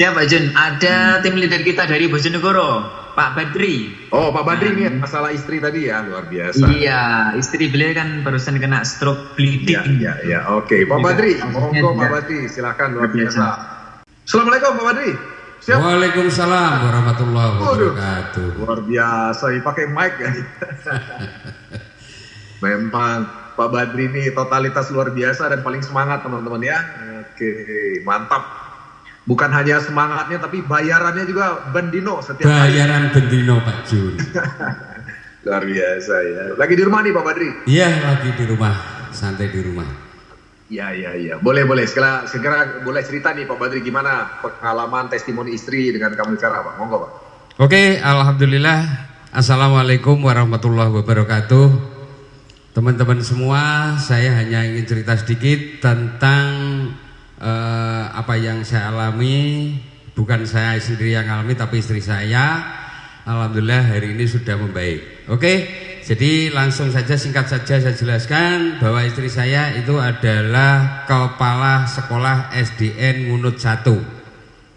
Siap Pak Jun, ada tim leader kita dari Bojonegoro, Pak Badri. Oh, Pak Badri nih masalah istri tadi ya, luar biasa. Iya, istri beliau kan barusan kena stroke bleeding. Iya, oke. Pak Badri, monggo Pak Badri, silakan luar biasa. Assalamualaikum Pak Badri. Siap. Waalaikumsalam warahmatullahi wabarakatuh. Luar biasa, ini pakai mic ya. Memang Pak Badri ini totalitas luar biasa dan paling semangat teman-teman ya. Oke, mantap. Bukan hanya semangatnya tapi bayarannya juga bendino setiap bayaran hari. Bendino Pak Jun. Luar biasa ya. Lagi di rumah nih Pak Badri? Iya, lagi di rumah, santai di rumah. Iya. Boleh. Segera boleh cerita nih Pak Badri gimana pengalaman testimoni istri dengan kamu cara Pak. Monggo Pak. Oke, alhamdulillah. Assalamualaikum warahmatullahi wabarakatuh. Teman-teman semua, saya hanya ingin cerita sedikit tentang apa yang saya alami. Bukan saya sendiri yang alami, tapi istri saya. Alhamdulillah hari ini sudah membaik. Oke, jadi langsung saja, singkat saja saya jelaskan bahwa istri saya itu adalah kepala sekolah SDN Ngunut 1.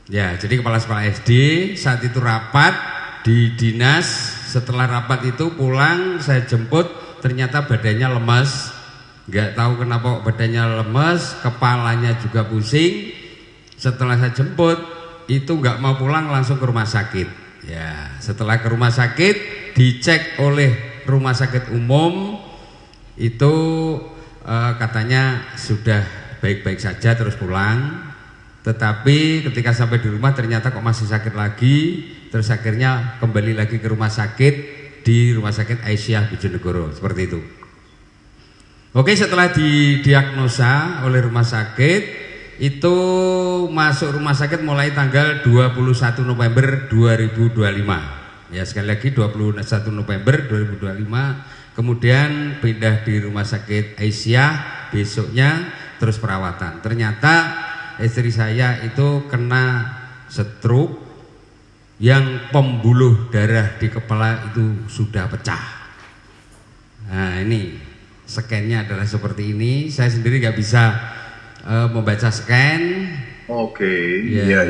Ya, jadi kepala sekolah SD. Saat itu rapat di dinas. Setelah rapat itu pulang, saya jemput, ternyata badannya lemas. Nggak tahu kenapa badannya lemes, kepalanya juga pusing. Setelah saya jemput, itu nggak mau pulang, langsung ke rumah sakit. Ya, setelah ke rumah sakit, dicek oleh rumah sakit umum, itu katanya sudah baik-baik saja terus pulang. Tetapi ketika sampai di rumah ternyata kok masih sakit lagi. Terus akhirnya kembali lagi ke rumah sakit, di Rumah Sakit Aisyah Bojonegoro, seperti itu. Oke, setelah didiagnosa oleh rumah sakit, itu masuk rumah sakit mulai tanggal 21 November 2025. Ya, sekali lagi 21 November 2025. Kemudian pindah di Rumah Sakit Aisyah, besoknya terus perawatan. Ternyata istri saya itu kena stroke yang pembuluh darah di kepala itu sudah pecah. Nah, ini scan-nya adalah seperti ini. Saya sendiri nggak bisa membaca scan. Oke, iya.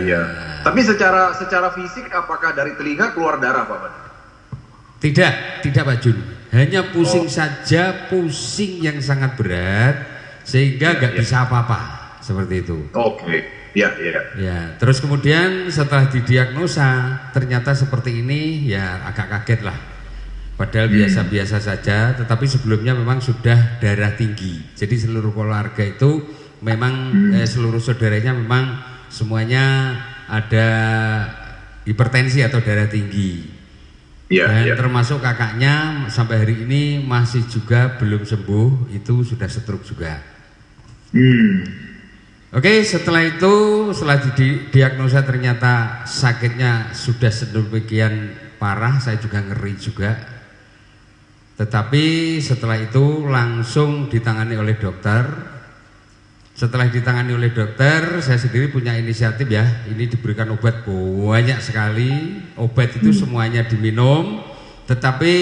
Tapi secara fisik apakah dari telinga keluar darah Pak Badri? Tidak Pak Jun. Hanya pusing saja, pusing yang sangat berat sehingga nggak bisa apa-apa, seperti itu. Oke. Ya. Terus kemudian setelah didiagnosa ternyata seperti ini, ya agak kaget lah. Padahal biasa-biasa saja, tetapi sebelumnya memang sudah darah tinggi. Jadi seluruh keluarga itu memang seluruh saudaranya memang semuanya ada hipertensi atau darah tinggi. Dan termasuk kakaknya sampai hari ini masih juga belum sembuh, itu sudah stroke juga. Oke, setelah itu, setelah didiagnosa ternyata sakitnya sudah sedemikian parah, saya juga ngeri juga. Tetapi setelah itu langsung ditangani oleh dokter. Setelah ditangani oleh dokter, saya sendiri punya inisiatif ya. Ini diberikan obat banyak sekali. Obat itu semuanya diminum. Tetapi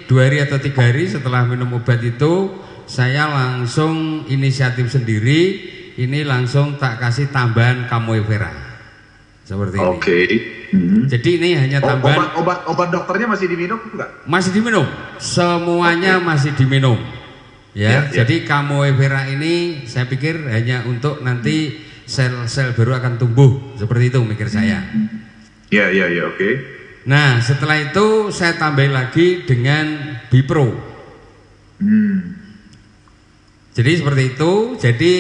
2 hari atau 3 hari setelah minum obat itu, saya langsung inisiatif sendiri. Ini langsung tak kasih tambahan Camoe Vera. Seperti ini. Oke. Jadi ini hanya tambahan. Obat dokternya masih diminum enggak? Masih diminum. Semuanya masih diminum. Ya. Jadi Camoe Vera ini saya pikir hanya untuk nanti sel-sel baru akan tumbuh. Seperti itu mikir saya. Iya, oke. Nah, setelah itu saya tambah lagi dengan Bipro. Jadi seperti itu. Jadi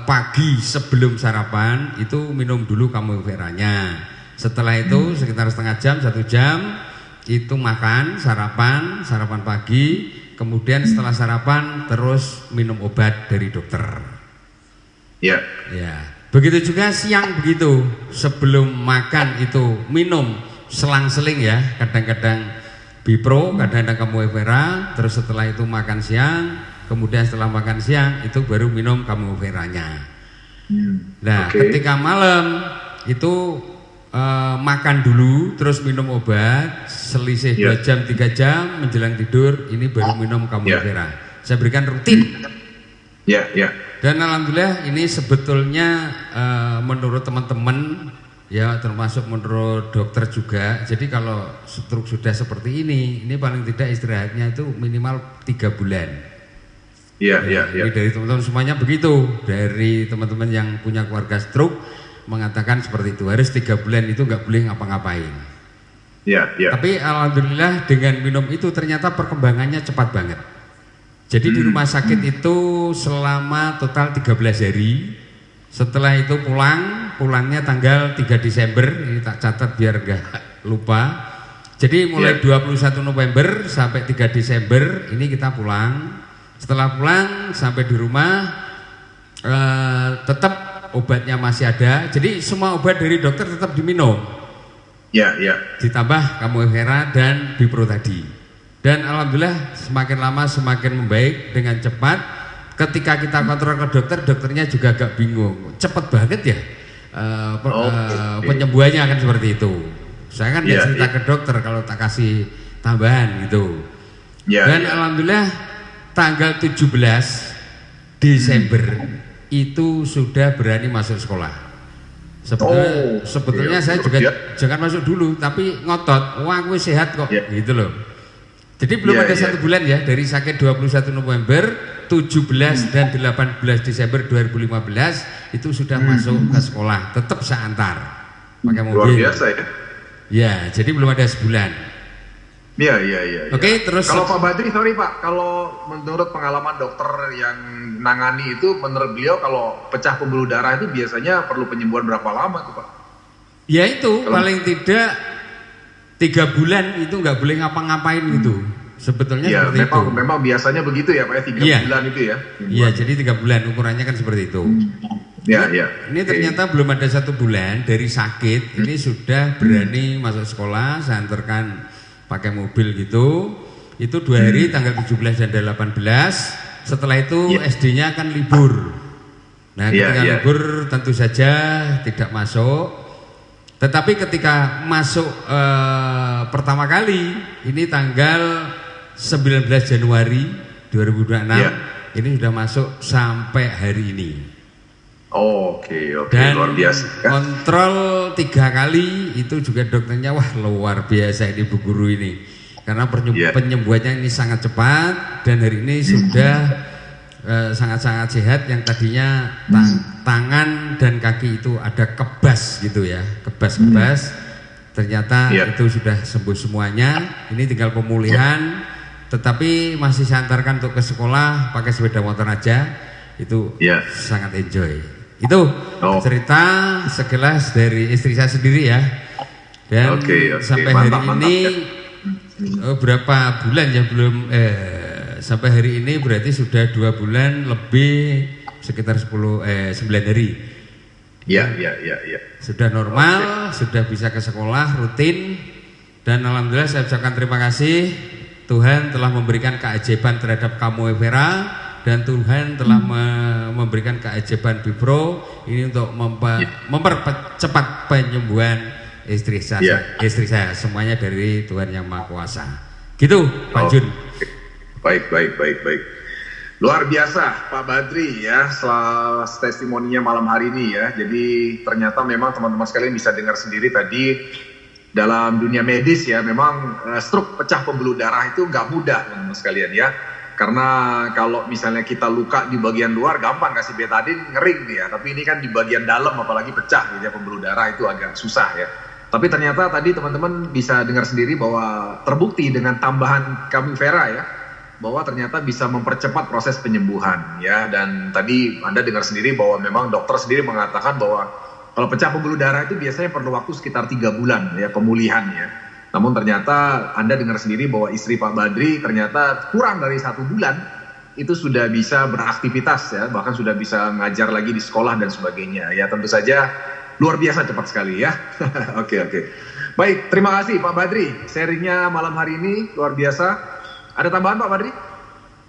pagi sebelum sarapan itu minum dulu Camoe Veranya. Setelah itu sekitar setengah jam, 1 jam itu makan sarapan pagi. Kemudian setelah sarapan terus minum obat dari dokter. Ya. Begitu juga siang begitu. Sebelum makan itu minum selang-seling ya. Kadang-kadang Bipro, kadang-kadang Camoe Vera. Terus setelah itu makan siang. Kemudian setelah makan siang itu baru minum Camoe Veranya. Nah, ketika malam itu makan dulu, terus minum obat, selisih 2 jam 3 jam menjelang tidur, ini baru minum Camoe Vera. Saya berikan rutin. Dan alhamdulillah ini sebetulnya menurut teman-teman ya, termasuk menurut dokter juga. Jadi kalau stroke sudah seperti ini paling tidak istirahatnya itu minimal 3 bulan. Iya. Ini dari teman-teman semuanya begitu. Dari teman-teman yang punya keluarga stroke mengatakan seperti itu. Harus 3 bulan itu nggak boleh ngapa-ngapain. Iya. Tapi alhamdulillah dengan minum itu ternyata perkembangannya cepat banget. Jadi di rumah sakit itu selama total 13 hari. Setelah itu pulangnya tanggal 3 Desember, ini tak catat biar enggak lupa. Jadi mulai 21 November sampai 3 Desember ini kita pulang. Setelah pulang sampai di rumah tetap obatnya masih ada. Jadi semua obat dari dokter tetap diminum. Iya. Ditambah Camovera dan Bipro tadi. Dan alhamdulillah semakin lama semakin membaik dengan cepat. Ketika kita kontrol ke dokter, dokternya juga agak bingung. Cepat banget ya penyembuhannya akan seperti itu. Saya kan nggak cerita ke dokter kalau tak kasih tambahan gitu. Dan alhamdulillah tanggal 17 Desember itu sudah berani masuk sekolah. Sebetulnya saya juga jangan masuk dulu, tapi ngotot. Wah, gue sehat kok, gitu loh. Jadi belum ada 1 bulan ya dari sakit 21 November, 17 dan 18 Desember 2015 itu sudah masuk ke sekolah. Tetap saya antar pakai mobil. Luar biasa ya. Ya, jadi belum ada sebulan. Iya. Oke, terus kalau Pak Badri, sorry Pak, kalau menurut pengalaman dokter yang nangani itu, menurut beliau kalau pecah pembuluh darah itu biasanya perlu penyembuhan berapa lama tuh Pak? Ya itu paling tidak 3 bulan itu nggak boleh ngapa-ngapain gitu. Sebetulnya seperti itu. Memang biasanya begitu ya Pak ya, 3 bulan itu ya. Iya, jadi 3 bulan ukurannya kan seperti itu. Ini ternyata belum ada 1 bulan dari sakit, ini sudah berani masuk sekolah, saya antarkan pakai mobil gitu. Itu 2 hari tanggal 17 dan 18. Setelah itu SD-nya akan libur. Nah, ketika libur tentu saja tidak masuk. Tetapi ketika masuk pertama kali ini tanggal 19 Januari 2026 ini sudah masuk sampai hari ini. Oke, dan luar biasa. Kontrol 3 kali itu juga dokternya wah luar biasa ini Bu Guru ini. Karena penyembuhannya ini sangat cepat dan hari ini sudah sangat-sangat sehat. Yang tadinya tangan dan kaki itu ada kebas gitu ya, kebas ternyata itu sudah sembuh semuanya. Ini tinggal pemulihan, tetapi masih saya antarkan untuk ke sekolah pakai sepeda motor aja. Itu sangat enjoy. Itu cerita sekilas dari istri saya sendiri ya. Dan sampai hari ini berapa bulan ya belum sampai hari ini berarti sudah 2 bulan lebih sekitar 9 hari. Iya. Sudah normal, sudah bisa ke sekolah rutin dan alhamdulillah saya ucapkan terima kasih. Tuhan telah memberikan keajaiban terhadap Camovera dan Tuhan telah memberikan keajaiban Bipro ini untuk mempercepat penyembuhan istri saya. Semuanya dari Tuhan Yang Maha Kuasa. Gitu, Pak Jun. Baik. Luar biasa Pak Badri ya, setelah testimoninya malam hari ini ya. Jadi ternyata memang teman-teman sekalian bisa dengar sendiri tadi dalam dunia medis ya, memang stroke pecah pembuluh darah itu nggak mudah teman-teman sekalian ya. Karena kalau misalnya kita luka di bagian luar gampang kasih betadin ngering nih ya, tapi ini kan di bagian dalam apalagi pecah gitu ya pembuluh darah itu agak susah ya. Tapi ternyata tadi teman-teman bisa dengar sendiri bahwa terbukti dengan tambahan Camovera ya, bahwa ternyata bisa mempercepat proses penyembuhan ya. Dan tadi Anda dengar sendiri bahwa memang dokter sendiri mengatakan bahwa kalau pecah pembuluh darah itu biasanya perlu waktu sekitar 3 bulan ya pemulihannya. Namun ternyata Anda dengar sendiri bahwa istri Pak Badri ternyata kurang dari 1 bulan itu sudah bisa beraktivitas ya, bahkan sudah bisa ngajar lagi di sekolah dan sebagainya ya. Tentu saja luar biasa cepat sekali ya. Oke. Baik, terima kasih Pak Badri, sharingnya malam hari ini luar biasa. Ada tambahan Pak Badri?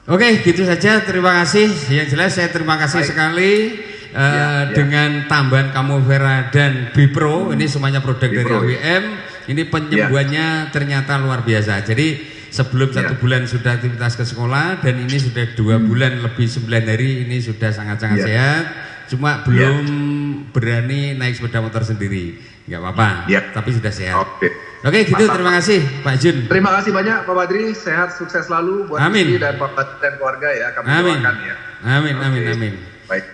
Oke, gitu saja. Terima kasih. Yang jelas saya terima kasih sekali dengan tambahan Camovera dan Bipro. Ini semuanya produk dari AWM. Ini penyembuhannya ternyata luar biasa. Jadi sebelum Ya. 1 bulan sudah aktivitas ke sekolah, dan ini sudah 2 bulan lebih 9 hari ini sudah sangat-sangat Ya. sehat. Cuma belum berani naik sepeda motor sendiri. Nggak apa-apa, Ya. tapi sudah sehat. Oke. Gitu. Mantap. Terima kasih Pak Jun. Terima kasih banyak Pak Badri, sehat sukses selalu buat Amin. istri dan Pak Badri dan keluarga ya. Kami Amin. doakan ya. Amin, Oke. amin, amin. Baik.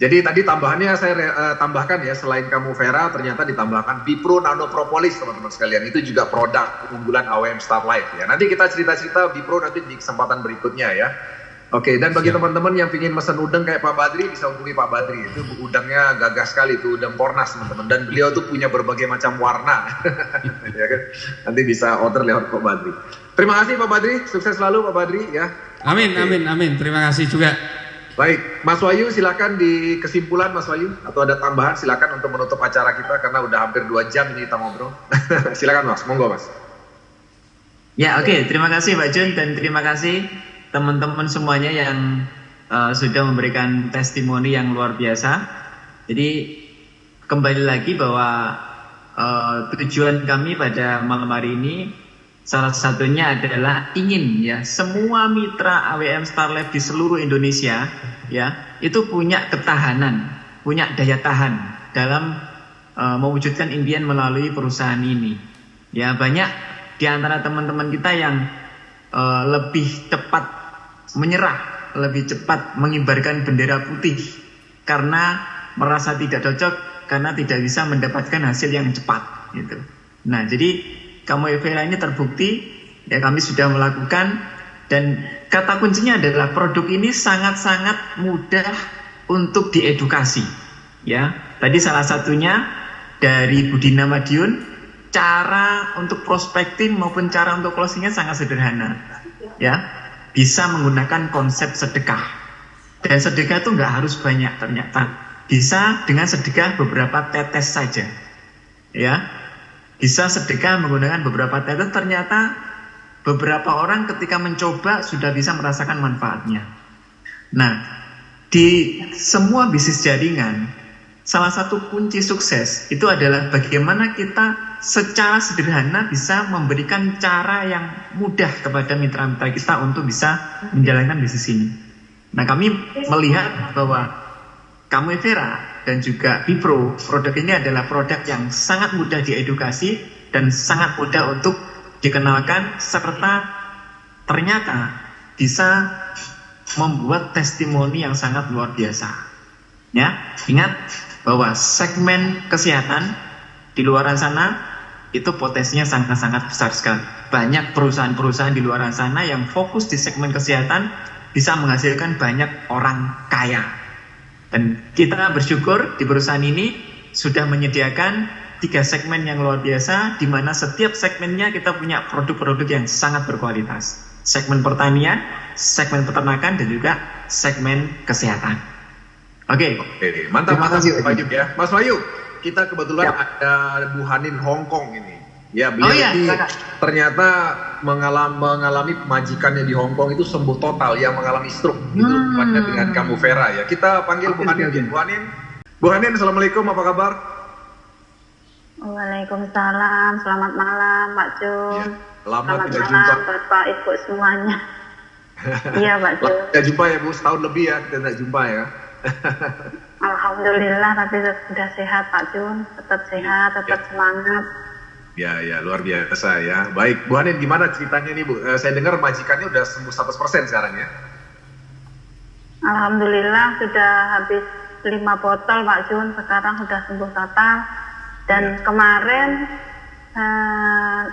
Jadi tadi tambahannya saya tambahkan ya, selain kamu Vera ternyata ditambahkan Bipro Nano Propolis teman-teman sekalian. Itu juga produk unggulan AWM Star Life ya. Nanti kita cerita-cerita Bipro nanti di kesempatan berikutnya ya. Oke, dan bagi Siap. teman-teman yang ingin mesen udang kayak Pak Badri bisa hubungi Pak Badri. Itu udangnya gagah sekali, itu udang Pornas teman-teman. Dan beliau tuh punya berbagai macam warna. Ya kan? Nanti bisa order lewat Pak Badri. Terima kasih Pak Badri, sukses selalu Pak Badri ya. Amin, Oke. amin, amin. Terima kasih juga. Baik, Mas Wahyu silakan di kesimpulan Mas Wahyu, atau ada tambahan silakan untuk menutup acara kita karena udah hampir 2 jam ini kita ngobrol. Silakan Mas, monggo Mas. Ya, oke. Terima kasih Pak Jun dan terima kasih teman-teman semuanya yang sudah memberikan testimoni yang luar biasa. Jadi kembali lagi bahwa tujuan kami pada malam hari ini salah satunya adalah ingin ya semua mitra AWM Star Life di seluruh Indonesia ya itu punya ketahanan, punya daya tahan dalam mewujudkan impian melalui perusahaan ini. Ya, banyak di antara teman-teman kita yang lebih cepat menyerah, lebih cepat mengibarkan bendera putih karena merasa tidak cocok, karena tidak bisa mendapatkan hasil yang cepat gitu. Nah, jadi kamu Evera ini terbukti ya, kami sudah melakukan, dan kata kuncinya adalah produk ini sangat-sangat mudah untuk diedukasi ya. Tadi salah satunya dari Budina Madiun, cara untuk prospecting maupun cara untuk closingnya sangat sederhana ya. Bisa menggunakan konsep sedekah, dan sedekah itu nggak harus banyak, ternyata bisa dengan sedekah beberapa tetes saja ya. Bisa sedekah menggunakan beberapa tetes, ternyata beberapa orang ketika mencoba sudah bisa merasakan manfaatnya. Nah, di semua bisnis jaringan, salah satu kunci sukses itu adalah bagaimana kita secara sederhana bisa memberikan cara yang mudah kepada mitra-mitra kita untuk bisa menjalankan bisnis ini. Nah, kami melihat bahwa Kamu Vera dan juga Bipro, produk ini adalah produk yang sangat mudah diedukasi dan sangat mudah untuk dikenalkan, serta ternyata bisa membuat testimoni yang sangat luar biasa. Ya, ingat bahwa segmen kesehatan di luar sana itu potensinya sangat-sangat besar sekali. Banyak perusahaan-perusahaan di luar sana yang fokus di segmen kesehatan bisa menghasilkan banyak orang kaya. Dan kita bersyukur di perusahaan ini sudah menyediakan 3 segmen yang luar biasa, di mana setiap segmennya kita punya produk-produk yang sangat berkualitas. Segmen pertanian, segmen peternakan, dan juga segmen kesehatan. Oke. Mantap, Terima kasih, Pak Wahyu ya. Mas Wahyu, kita kebetulan ada Bu Hanin Hongkong ini. Ya, beliau ini ternyata mengalami pemajikannya di Hongkong itu sembuh total, yang mengalami stroke. Itu rupanya dengan kamu Vera ya. Kita panggil Bu Hanin. Bu Hanin. Bu Hanin, Assalamualaikum, apa kabar? Waalaikumsalam, selamat malam Pak Jun. Lama Selamat tidak malam jumpa. Bapak Ibu semuanya. Iya Pak Jun. Tidak jumpa ya Bu, setahun lebih ya kita tidak jumpa ya. Alhamdulillah, tapi sudah sehat Pak Jun, tetap sehat, tetap semangat. Ya, luar biasa ya. Baik, Bu Hanin, gimana ceritanya nih Bu? Saya dengar majikannya udah sembuh 100% sekarang ya. Alhamdulillah sudah habis 5 botol Pak Jun, sekarang sudah sembuh total. Dan kemarin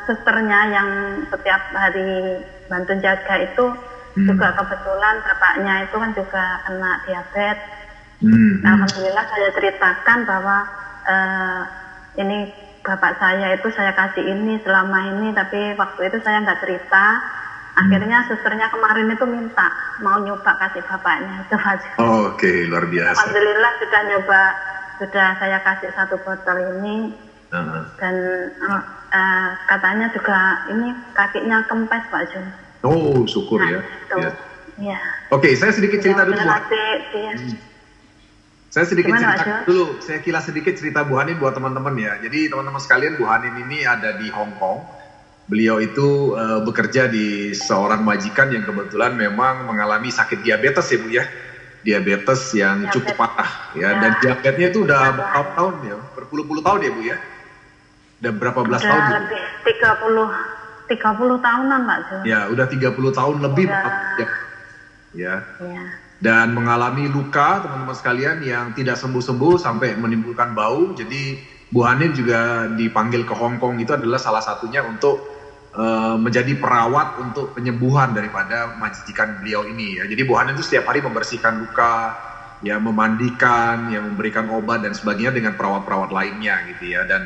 susternya yang setiap hari bantu jaga itu juga kebetulan bapaknya itu kan juga kena diabetes. Alhamdulillah saya ceritakan bahwa ini bapak saya itu saya kasih ini selama ini, tapi waktu itu saya nggak cerita. Akhirnya susternya kemarin itu minta mau nyoba kasih bapaknya itu aja. Oke, luar biasa. Alhamdulillah sudah nyoba, sudah saya kasih 1 botol ini. Dan katanya juga ini kakinya kempes Pak Jun. Oh, syukur ya. Iya. Oke, saya sedikit cerita dulu. Saya sedikit Gimana, cerita dulu. Saya kilas sedikit cerita Bu Hanin buat teman-teman ya. Jadi teman-teman sekalian, Bu Hanin ini ada di Hong Kong Beliau itu bekerja di seorang majikan yang kebetulan memang mengalami sakit diabetes ya Bu ya. Diabetes yang cukup parah ya. Dan diabetesnya itu udah berapa tahun ya? Berpuluh-puluh tahun ya Bu ya? Udah berapa belas tahun? Udah lebih 30 tahunan Pak Jun. Ya, udah 30 tahun lebih ya. Dan mengalami luka teman-teman sekalian yang tidak sembuh-sembuh sampai menimbulkan bau. Jadi Bu Hanin juga dipanggil ke Hong Kong, itu adalah salah satunya untuk menjadi perawat untuk penyembuhan daripada majikan beliau ini ya. Jadi Bu Hanin itu setiap hari membersihkan luka, ya memandikan, ya memberikan obat dan sebagainya dengan perawat-perawat lainnya gitu ya. Dan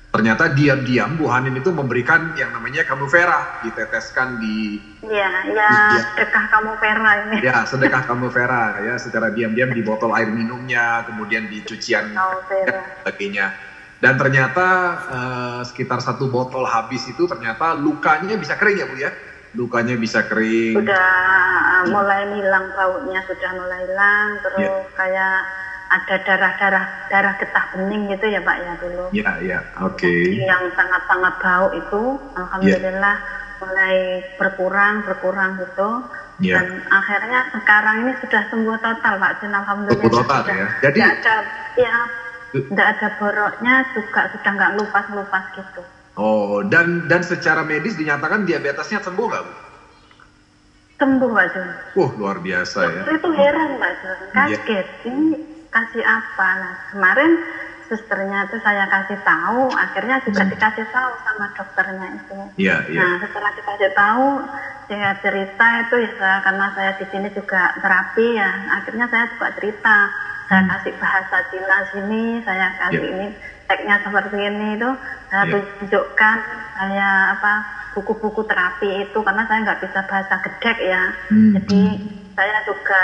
ternyata diam-diam Bu Hanin itu memberikan yang namanya Camuvera, diteteskan di sedekah Camuvera ini. Ya, sedekah Camuvera ya, secara diam-diam di botol air minumnya, kemudian di cucian dan sebagainya. Dan ternyata sekitar 1 botol habis itu ternyata lukanya bisa kering ya Bu ya? Lukanya bisa kering. Sudah mulai hilang baunya, sudah mulai hilang, terus kayak ada darah getah bening gitu ya Pak ya dulu. Iya, oke. Yang sangat-sangat bau itu, alhamdulillah mulai berkurang gitu. Dan akhirnya sekarang ini sudah sembuh total Pak Jun, alhamdulillah. Sembuh total ya. Jadi tidak ada boroknya, juga sudah nggak lupas gitu. Oh, dan secara medis dinyatakan diabetesnya sembuh nggak Bu? Sembuh Pak Jun. Luar biasa ya. Itu heran Pak Jun, kaget. Ini kasih apa? Nah, kemarin susternya itu saya kasih tahu, akhirnya juga dikasih tahu sama dokternya itu. Nah, setelah dikasih tahu, saya cerita itu ya, karena saya di sini juga terapi ya, akhirnya saya juga cerita. Saya kasih bahasa Cina sini, saya kasih ini teknya seperti ini itu, saya tunjukkan saya buku-buku terapi itu, karena saya nggak bisa bahasa gedek ya. Jadi saya juga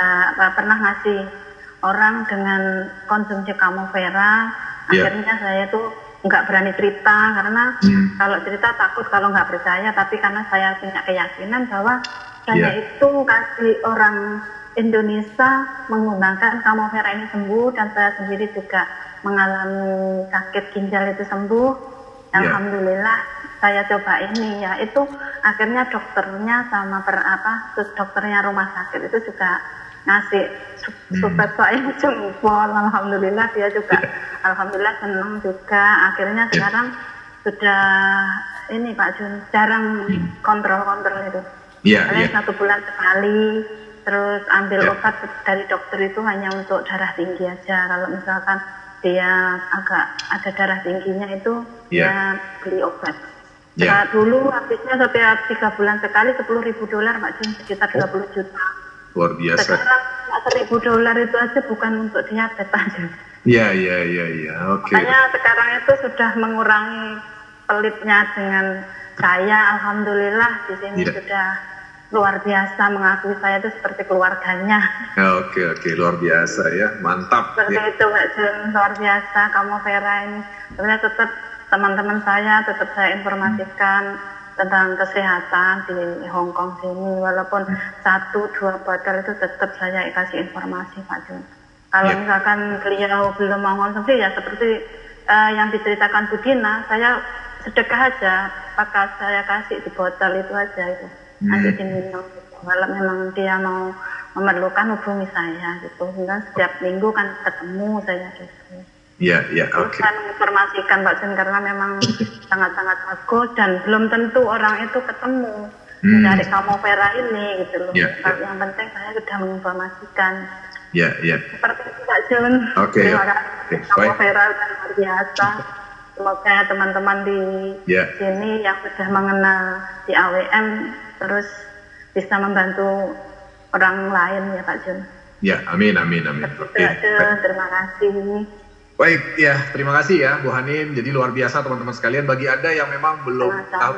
pernah ngasih orang dengan konsumsi Camuvera, akhirnya saya itu nggak berani cerita, karena kalau cerita takut kalau nggak percaya, tapi karena saya punya keyakinan bahwa saya itu kasih orang Indonesia menggunakan Camuvera ini sembuh, dan saya sendiri juga mengalami sakit ginjal itu sembuh. Alhamdulillah saya coba ini ya, itu akhirnya dokternya sama dokternya rumah sakit itu juga ngasih support saya jempol. Alhamdulillah dia juga alhamdulillah senang juga. Akhirnya sekarang sudah ini Pak Jun jarang kontrol itu. Kalian 1 bulan sekali. Terus ambil obat dari dokter itu hanya untuk darah tinggi aja. Kalau misalkan dia agak ada darah tingginya itu dia beli obat. Dulu habisnya setiap 3 bulan sekali $10.000 Pak Jun, sekitar 20 juta. Luar biasa. Sekarang $1.000 itu aja bukan untuk diabetes aja. Iya, oke. Makanya sekarang itu sudah mengurangi pelitnya dengan saya. Alhamdulillah di sini sudah luar biasa, mengakui saya itu seperti keluarganya. Oke, luar biasa ya, mantap. Seperti itu Pak Jun, luar biasa Camuvera ini. Sebenarnya tetap teman-teman saya tetap saya informasikan tentang kesehatan di Hong Kong sini, walaupun 1-2 botol itu tetap saya kasih informasi Pak Jun. Kalau misalkan beliau belum mau konsumsi ya seperti yang diceritakan Bu Dina, saya sedekah aja, maka saya kasih di botol itu aja itu. Nanti diminum gitu. Kalau memang dia mau memerlukan hubungi saya gitu. Dan setiap minggu kan ketemu saya gitu. Oke. Saya menginformasikan Pak Jun karena memang sangat-sangat bagus dan belum tentu orang itu ketemu dari Camuvera ini gitu loh. Yang penting saya sudah menginformasikan. Seperti itu Pak Jun. Terima kasih. Camuvera luar biasa. Semoga teman-teman di sini yang sudah mengenal di AWM terus bisa membantu orang lain ya Pak Jun. Amin. Terima kasih. Baik terima kasih ya Bu Hanin. Jadi luar biasa teman-teman sekalian. Bagi Anda yang memang belum tahu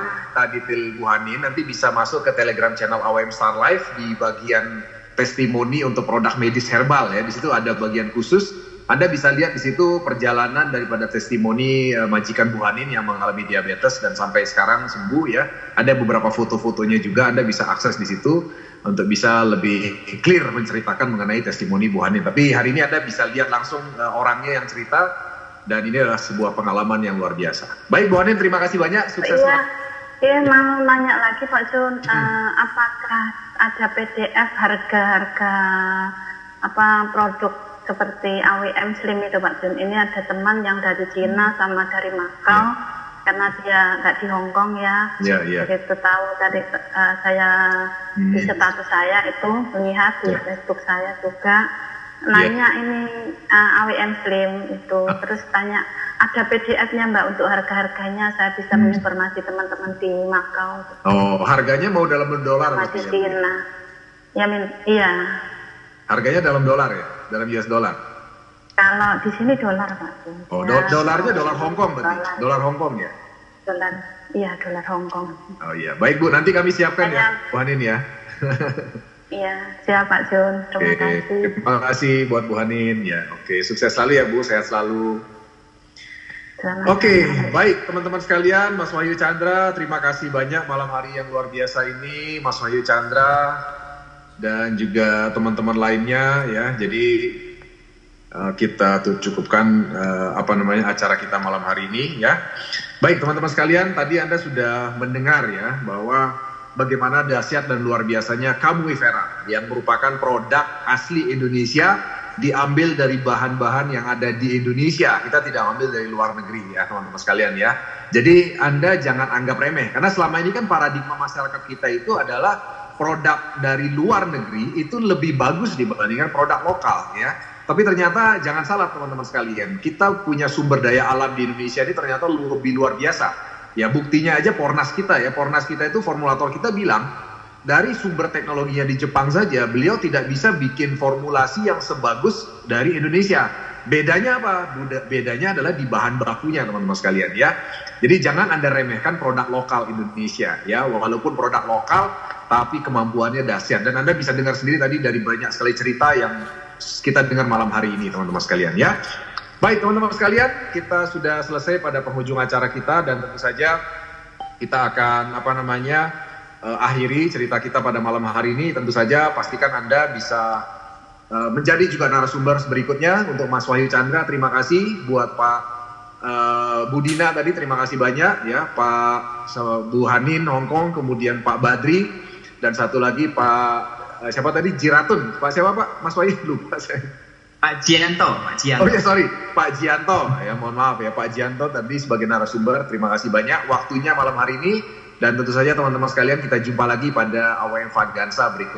detail Bu Hanin, nanti bisa masuk ke Telegram channel AWM Star Life di bagian testimoni untuk produk medis herbal ya. Di situ ada bagian khusus. Anda bisa lihat di situ perjalanan daripada testimoni majikan Bu Hanin yang mengalami diabetes dan sampai sekarang sembuh ya. Ada beberapa foto-fotonya juga, Anda bisa akses di situ untuk bisa lebih clear menceritakan mengenai testimoni Bu Hanin. Tapi hari ini Anda bisa lihat langsung orangnya yang cerita, dan ini adalah sebuah pengalaman yang luar biasa. Baik Bu Hanin, terima kasih banyak, sukses. mau nanya lagi Pak Jun, apakah ada PDF harga-harga produk seperti AWM Slim itu Pak Jun? Ini ada teman yang dari Cina sama dari Makau, karena dia nggak di Hong Kong ya. Begitu tahu dari saya di status saya itu melihat di Facebook saya juga nanya ini AWM Slim itu, terus tanya ada PDF-nya Mbak untuk harga-harganya, saya bisa menginformasi teman-teman di Makau. Oh, harganya mau dalam dolar? Di Cina. Iya. Harganya dalam dolar ya? Dalam US dollar? Kalau di sini dolar Pak. Oh, dolarnya dolar Hong Kong berarti? Dolar Hong Kong ya? Dolar Hong Kong. Oh iya, baik Bu, nanti kami siapkan ya, Bu Hanin ya. Iya, siap Pak Jun, terima kasih. Terima kasih buat Bu Hanin ya. Oke, sukses selalu ya Bu, sehat selalu. Oke, baik teman-teman sekalian, Mas Wahyu Chandra, terima kasih banyak malam hari yang luar biasa ini, Mas Wahyu Chandra dan juga teman-teman lainnya ya. Jadi kita cukupkan acara kita malam hari ini ya. Baik teman-teman sekalian, tadi Anda sudah mendengar ya bahwa bagaimana dahsyat dan luar biasanya Kamui Vera yang merupakan produk asli Indonesia, diambil dari bahan-bahan yang ada di Indonesia. Kita tidak ambil dari luar negeri ya teman-teman sekalian ya. Jadi Anda jangan anggap remeh, karena selama ini kan paradigma masyarakat kita itu adalah produk dari luar negeri itu lebih bagus dibandingkan produk lokal ya. Tapi ternyata jangan salah teman-teman sekalian, kita punya sumber daya alam di Indonesia ini ternyata lebih luar biasa. Ya buktinya aja Pornas kita itu formulator kita bilang, dari sumber teknologinya di Jepang saja, beliau tidak bisa bikin formulasi yang sebagus dari Indonesia. Bedanya apa? Bedanya adalah di bahan bakunya teman-teman sekalian ya. Jadi jangan Anda remehkan produk lokal Indonesia ya, walaupun produk lokal tapi kemampuannya dahsyat. Dan Anda bisa dengar sendiri tadi dari banyak sekali cerita yang kita dengar malam hari ini teman-teman sekalian ya. Baik teman-teman sekalian, kita sudah selesai pada penghujung acara kita, dan tentu saja kita akan akhiri cerita kita pada malam hari ini. Tentu saja pastikan Anda bisa menjadi juga narasumber berikutnya. Untuk Mas Wahyu Chandra, terima kasih. Buat Pak Budina tadi, terima kasih banyak ya. Pak Bu Hanin Hong Kong, kemudian Pak Badri, dan satu lagi Pak siapa tadi? Jiratun. Pak siapa Pak? Mas Wahyu lupa saya. Pak Jianto. Oh ya sorry, Pak Jianto. Ya mohon maaf ya, Pak Jianto tadi sebagai narasumber. Terima kasih banyak waktunya malam hari ini. Dan tentu saja teman-teman sekalian, kita jumpa lagi pada AWM Vaganza berikutnya.